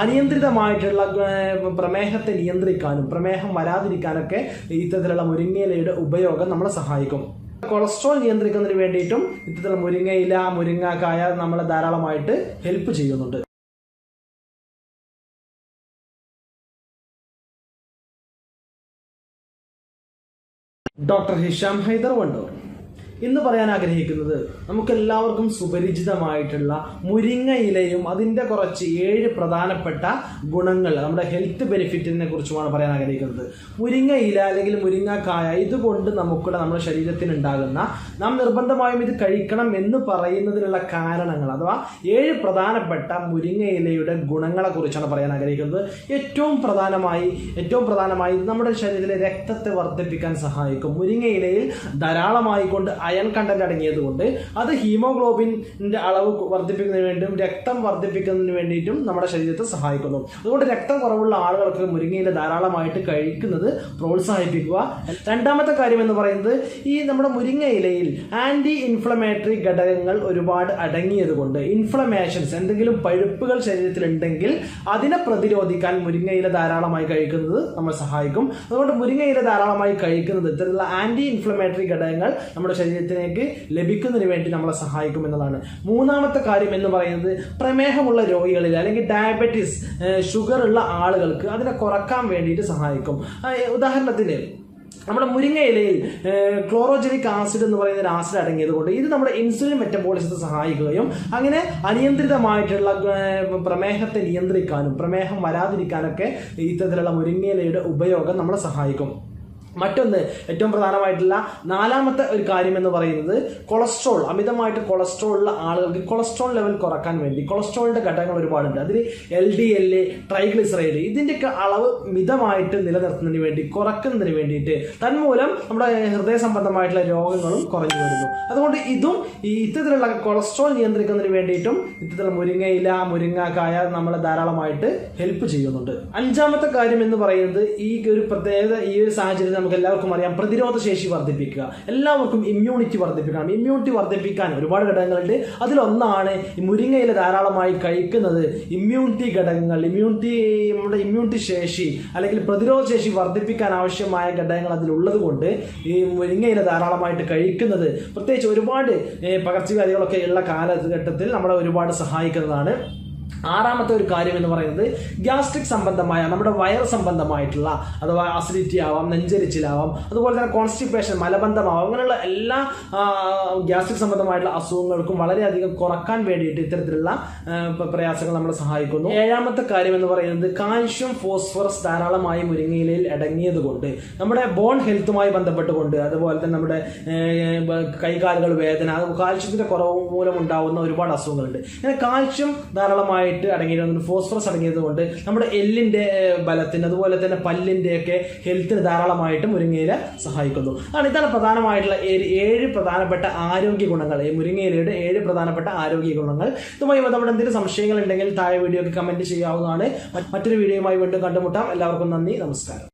അനിയന്ത്രിതമായിട്ടുള്ള പ്രമേഹത്തെ നിയന്ത്രിക്കാനും പ്രമേഹം വരാതിരിക്കാനൊക്കെ ഇത്തരത്തിലുള്ള മുരിങ്ങയിലയുടെ ഉപയോഗം നമ്മളെ സഹായിക്കും. കൊളസ്ട്രോൾ നിയന്ത്രിക്കുന്നതിന് വേണ്ടിയിട്ടും ഇത്തരത്തിലുള്ള മുരിങ്ങയില, മുരിങ്ങക്കായ നമ്മളെ ധാരാളമായിട്ട് ഹെൽപ്പ് ചെയ്യുന്നുണ്ട്. ഡോക്ടർ ഹിഷാം ഹൈദർ വണ്ടൂർ ഇന്ന് പറയാൻ ആഗ്രഹിക്കുന്നത് നമുക്കെല്ലാവർക്കും സുപരിചിതമായിട്ടുള്ള മുരിങ്ങ ഇലയും അതിൻ്റെ കുറച്ച് 7 പ്രധാനപ്പെട്ട ഗുണങ്ങൾ, നമ്മുടെ ഹെൽത്ത് ബെനിഫിറ്റിനെ കുറിച്ചുമാണ് പറയാൻ ആഗ്രഹിക്കുന്നത്. മുരിങ്ങ ഇല അല്ലെങ്കിൽ മുരിങ്ങക്കായ ഇതുകൊണ്ട് നമ്മുടെ ശരീരത്തിന് ഉണ്ടാകുന്ന, നാം നിർബന്ധമായും ഇത് കഴിക്കണം എന്ന് പറയുന്നതിനുള്ള കാരണങ്ങൾ അഥവാ 7 പ്രധാനപ്പെട്ട മുരിങ്ങ ഇലയുടെ ഗുണങ്ങളെ കുറിച്ചാണ് പറയാൻ ആഗ്രഹിക്കുന്നത്. ഏറ്റവും പ്രധാനമായി നമ്മുടെ ശരീരത്തിലെ രക്തത്തെ വർദ്ധിപ്പിക്കാൻ സഹായിക്കും. മുരിങ്ങ ഇലയിൽ ധാരാളമായി കൊണ്ട് അയൺ കണ്ടന്റ് അടങ്ങിയതുകൊണ്ട് അത് ഹീമോഗ്ലോബിൻ്റെ അളവ് വർദ്ധിപ്പിക്കുന്നതിന് വേണ്ടിയും രക്തം വർദ്ധിപ്പിക്കുന്നതിന് വേണ്ടിയിട്ടും നമ്മുടെ ശരീരത്തെ സഹായിക്കുന്നു. അതുകൊണ്ട് രക്തം കുറവുള്ള ആളുകൾക്ക് മുരിങ്ങയില ധാരാളമായിട്ട് കഴിക്കുന്നത് പ്രോത്സാഹിപ്പിക്കുക. രണ്ടാമത്തെ കാര്യം എന്ന് പറയുന്നത് ഈ നമ്മുടെ മുരിങ്ങ ഇലയിൽ ആന്റി ഇൻഫ്ലമേറ്ററി ഘടകങ്ങൾ ഒരുപാട് അടങ്ങിയത് കൊണ്ട് ഇൻഫ്ലമേഷൻസ്, എന്തെങ്കിലും പഴുപ്പുകൾ ശരീരത്തിലുണ്ടെങ്കിൽ അതിനെ പ്രതിരോധിക്കാൻ മുരിങ്ങയില ധാരാളമായി കഴിക്കുന്നത് നമ്മൾ സഹായിക്കും. അതുകൊണ്ട് മുരിങ്ങയില ധാരാളമായി കഴിക്കുന്നത് ഇത്തരത്തിലുള്ള ആന്റി ഇൻഫ്ലമേറ്ററി ഘടകങ്ങൾ നമ്മുടെ ശരീരത്തിലേക്ക് ലഭിക്കുന്നതിന് വേണ്ടി നമ്മളെ സഹായിക്കും എന്നതാണ്. മൂന്നാമത്തെ കാര്യം എന്ന് പറയുന്നത് പ്രമേഹമുള്ള രോഗികളിൽ അല്ലെങ്കിൽ ഡയബറ്റീസ്, ഷുഗർ ഉള്ള ആളുകൾക്ക് അതിനെ കുറക്കാൻ വേണ്ടിയിട്ട് സഹായിക്കും. ഉദാഹരണത്തിന് നമ്മുടെ മുരിങ്ങ ഇലയിൽ ക്ലോറോജനിക് ആസിഡ് എന്ന് പറയുന്ന ഒരു ആസിഡ് അടങ്ങിയത് കൊണ്ട് ഇത് നമ്മുടെ ഇൻസുലിൻ മെറ്റബോളിസത്തെ സഹായിക്കുകയും അങ്ങനെ അനിയന്ത്രിതമായിട്ടുള്ള പ്രമേഹത്തെ നിയന്ത്രിക്കാനും പ്രമേഹം വരാതിരിക്കാനൊക്കെ ഇത്തരത്തിലുള്ള മുരിങ്ങ ഇലയുടെ ഉപയോഗം നമ്മളെ സഹായിക്കും. മറ്റൊന്ന്, ഏറ്റവും പ്രധാനമായിട്ടുള്ള നാലാമത്തെ ഒരു കാര്യം എന്ന് പറയുന്നത് കൊളസ്ട്രോൾ, അമിതമായിട്ട് കൊളസ്ട്രോൾ ഉള്ള ആളുകൾക്ക് കൊളസ്ട്രോൾ ലെവൽ കുറക്കാൻ വേണ്ടി കൊളസ്ട്രോളിന്റെ ഘടകങ്ങൾ ഒരുപാടുണ്ട്. അതിൽ LDL, ട്രൈഗ്ലിസറൈഡ് ഇതിൻ്റെയൊക്കെ അളവ് മിതമായിട്ട് നിലനിർത്തുന്നതിന് വേണ്ടി, കുറക്കുന്നതിന് വേണ്ടിയിട്ട്, തന്മൂലം നമ്മുടെ ഹൃദയ സംബന്ധമായിട്ടുള്ള രോഗങ്ങളും കുറഞ്ഞു വരുന്നു. അതുകൊണ്ട് ഇത്തരത്തിലുള്ള കൊളസ്ട്രോൾ നിയന്ത്രിക്കുന്നതിന് വേണ്ടിയിട്ടും ഇത്തരത്തിലുള്ള മുരിങ്ങയില, മുരിങ്ങക്കായ നമ്മളെ ധാരാളമായിട്ട് ഹെൽപ്പ് ചെയ്യുന്നുണ്ട്. അഞ്ചാമത്തെ കാര്യം എന്ന് പറയുന്നത് ഈ ഒരു പ്രത്യേകത, ഈ ഒരു സാഹചര്യത്തിൽ നമുക്ക് എല്ലാവർക്കും അറിയാം, പ്രതിരോധ ശേഷി വർദ്ധിപ്പിക്കുക. എല്ലാവർക്കും ഇമ്മ്യൂണിറ്റി വർദ്ധിപ്പിക്കണം. ഇമ്മ്യൂണിറ്റി വർദ്ധിപ്പിക്കാൻ ഒരുപാട് ഘടകങ്ങളുണ്ട്. അതിലൊന്നാണ് ഈ മുരിങ്ങയില ധാരാളമായി കഴിക്കുന്നത്. ഇമ്മ്യൂണിറ്റി ഘടകങ്ങൾ, നമ്മുടെ ഇമ്മ്യൂണിറ്റി ശേഷി അല്ലെങ്കിൽ പ്രതിരോധ ശേഷി വർദ്ധിപ്പിക്കാൻ ആവശ്യമായ ഘടകങ്ങൾ അതിലുള്ളത് കൊണ്ട് ഈ മുരിങ്ങയില ധാരാളമായിട്ട് കഴിക്കുന്നത് പ്രത്യേകിച്ച് ഒരുപാട് പകർച്ചവ്യാധികളൊക്കെ ഉള്ള കാലഘട്ടത്തിൽ നമ്മളെ ഒരുപാട് സഹായിക്കുന്നതാണ്. ആറാമത്തെ ഒരു കാര്യം എന്ന് പറയുന്നത് ഗ്യാസ്ട്രിക് സംബന്ധമായ, നമ്മുടെ വയർ സംബന്ധമായിട്ടുള്ള അഥവാ അസിഡിറ്റി ആവാം, നെഞ്ചരിച്ചിലാവാം, അതുപോലെ തന്നെ കോൺസ്റ്റിപ്പേഷൻ, മലബന്ധമാവാം, അങ്ങനെയുള്ള എല്ലാ ഗ്യാസ്ട്രിക് സംബന്ധമായിട്ടുള്ള അസുഖങ്ങൾക്കും വളരെയധികം കുറക്കാൻ വേണ്ടിയിട്ട് ഇത്തരത്തിലുള്ള പ്രയാസങ്ങൾ നമ്മളെ സഹായിക്കുന്നു. ഏഴാമത്തെ കാര്യം എന്ന് പറയുന്നത് കാൽഷ്യം, ഫോസ്ഫറസ് ധാരാളമായി മുരിങ്ങയിലയിൽ അടങ്ങിയത് കൊണ്ട് നമ്മുടെ ബോൺ ഹെൽത്തുമായി ബന്ധപ്പെട്ടുകൊണ്ട്, അതുപോലെ തന്നെ നമ്മുടെ കൈകാലുകൾ വേദന, കാൽഷ്യത്തിന്റെ കുറവ് മൂലം ഉണ്ടാവുന്ന ഒരുപാട് അസുഖങ്ങളുണ്ട്. അങ്ങനെ കാൽഷ്യം ധാരാളമായി അടങ്ങിയത്, ഫോസ്ഫറസ് അടങ്ങിയത് കൊണ്ട് നമ്മുടെ എല്ലിന്റെ ബലത്തിന്, അതുപോലെ തന്നെ പല്ലിന്റെയൊക്കെ ഹെൽത്തിന് ധാരാളമായിട്ട് മുരിങ്ങയില സഹായിക്കുന്നു. ഇതാണ് പ്രധാനമായിട്ടുള്ള 7 പ്രധാനപ്പെട്ട ആരോഗ്യ ഗുണങ്ങൾ, ഈ മുരിങ്ങയിലയുടെ 7 പ്രധാനപ്പെട്ട ആരോഗ്യ ഗുണങ്ങൾ. ഇതുമായി ബന്ധപ്പെട്ട എന്തെങ്കിലും സംശയങ്ങൾ ഉണ്ടെങ്കിൽ താഴെ വീഡിയോക്ക് കമന്റ് ചെയ്യാവുന്നതാണ്. മറ്റൊരു വീഡിയോയുമായി വീണ്ടും കണ്ടുമുട്ടാം. എല്ലാവർക്കും നന്ദി, നമസ്കാരം.